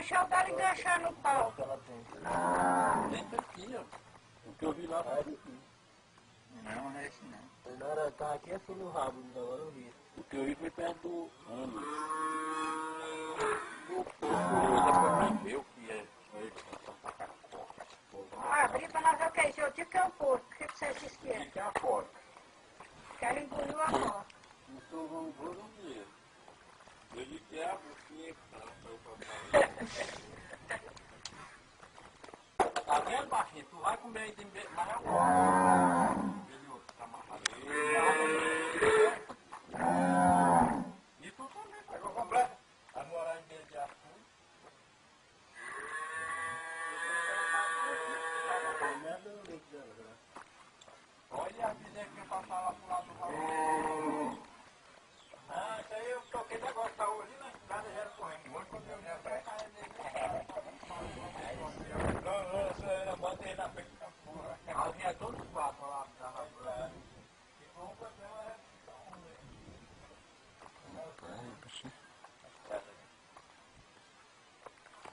deixar o dela enganchar no pau. Dentro aqui, ó. O que eu vi lá fora aqui. Não é esse não. Agora tá aqui assim no rabo, da hora eu vi. O que eu vi foi perto do ânus. Eu procurei pra mim ver o que é. Ah, abri pra nós ver o que é isso. Eu digo que é um porco. O que você disse que é? Aqui é a porta. Que ela engoliu a porta. Então vamos ver. Eu disse que é a buchinha que tá. Tá vendo, baixinho? Tu vai comer aí, tem mas é o porco. Tá amarrado. E tu também, pegou completo. A morar em de açúcar. Olha a vida que eu passava lá pro lado do Raul. Ah, isso aí eu toquei negócio pra hoje, né? Nada já era correndo. Hoje quando eu já pra cá, não, isso aí eu botei na frente da porra. Ela vinha todos os quatro lá da Raul. Ficou um problema, né?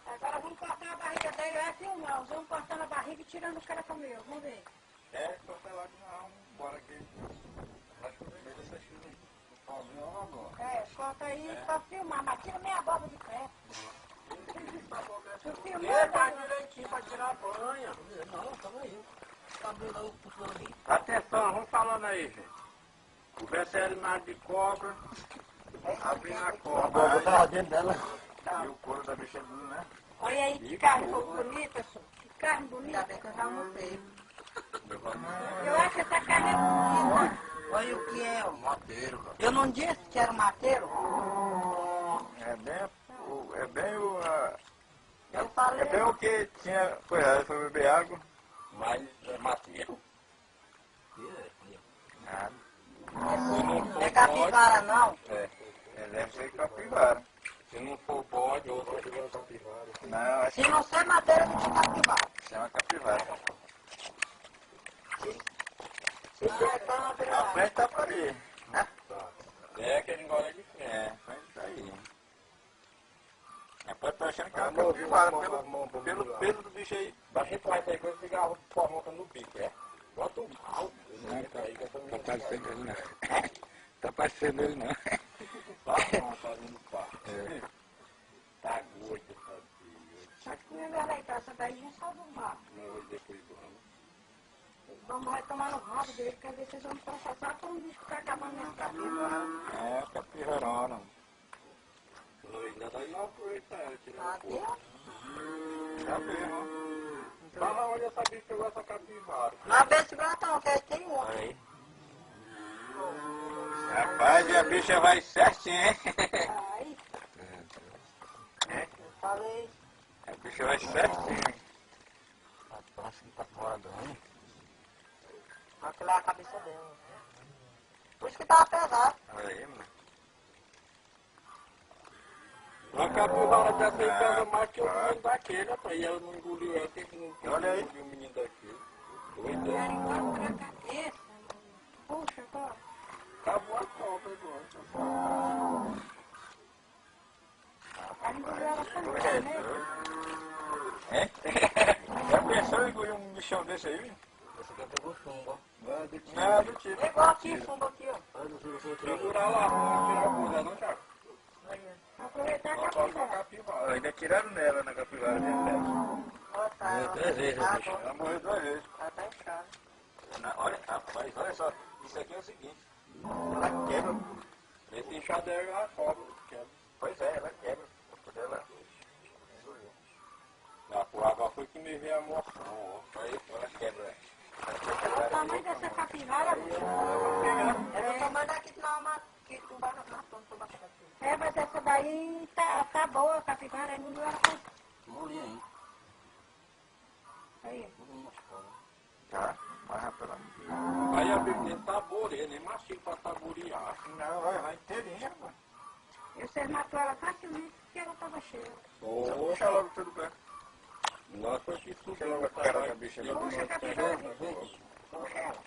Agora vamos cortar a barriga dele. É filmar. Vamos cortando a barriga e tirando o que ela comeu. Vamos ver. É, corta lá que nós vamos embora aqui. Acho que eu vejo essa chuva aí. O pauzinho é uma bola. É, corta aí pra filmar. Mas tira meia boca de pé. Tu filmou, Tá direitinho pra tirar a banha. Não, calma aí. Tá abrindo aí o puxão ali. Atenção, vamos falando aí, gente. O veterinário de cobra, abrindo a cobra. Tá dentro dela. E o couro da bicha dura, né? olha aí que carne bonita, senhor. Que carne bonita. Ainda bem que eu já almocei. Eu acho que essa carne é bonita. Olha o que é, ó. Mateiro, cara. Eu não disse que era mateiro? É bem o... Eu falei. É bem o que tinha... Foi beber água. Mas é mateiro? Nada. Não é capivara, não. É deve ser capivara. Se não for bode, outro vai ser capivara. Não, acho Se não ser madeira, não é capivara. que é uma capivara. Se tiver cana, A virá. frente tá por ali. É que ele engole de frente. É, a frente tá aí. É, pode estar achando que é uma capivara pelo pelo do bicho aí. A gente vai sair quando ficar formando no bico, é? Bota um pau. Tá parecendo ele não. Tá parecendo ele não. Tá bom, fazendo pau. Tá gordo, tá filho. Só que minha galega, essa daí é só do mato. Não, hoje depois do ramo. Vamos vai tomar no rabo dele, quer ver se vocês vão processar para um bicho que tá acabando nesse capivara. É, capivara. Ainda dá de aproveitar ela, tirar o corpo. Tá vendo? Fala onde essa bicha pegou essa capivara. Mas vê se Bratão, que aí tem um. Aí. Rapaz, e a bicha vai certinho, hein? Aí, Eu falei. A bicha vai certinho. Passa que tá voando, hein? Aquilo é a cabeça dela. Por isso que tava pesado. Aí, mano. A capivara dessa aí pesa mais que o menino daquele, rapaz. E ela não engoliu ela, tem que não Olha aí. engoliu o menino daquele. quero Doido, embora pra cabeça. Puxa, agora. acabou a cobra agora. Ela engoliu ela também, né? É? Já pensou em engolir um bichão desse aí? Esse aqui pegou chumbo, ó. Não, do tipo. É igual aqui, fundo aqui, ó. Segurar lá, vamos tirar a coisa, não, Thiago? Aproveitar a Só toca a capivara. capivara. Ainda tiraram nela na capivara dentro dela. Ó, tá. ó. 3 vezes, Tá bicho. bom. Ela morreu 2 vezes. Ela tá inchada. Olha, rapaz, olha só. Isso aqui é o seguinte. Ela quebra. Esse enxadeiro é a cobra. Quebra. Pois é, ela quebra. Ela... Ah, por água foi que me veio a emoção, ó. Aí ela quebra. Olha o tamanho dessa capivara, bicho. É do tamanho daqui de uma que tu vai matou, tu vai chegar aqui. É, mas essa daí tá boa, a capivara. Engoliu ela com... Morri aí. Aí. Tá? Mas pela... Aí a bebida saboreia, nem mastiga pra saborear. Não, vai inteirinha, mano. E vocês matou ela facilmente porque ela tava cheia. Puxa logo tudo bem. Nossa, que puxa logo a cara da bicha. Puxa a capivara. Puxa ela.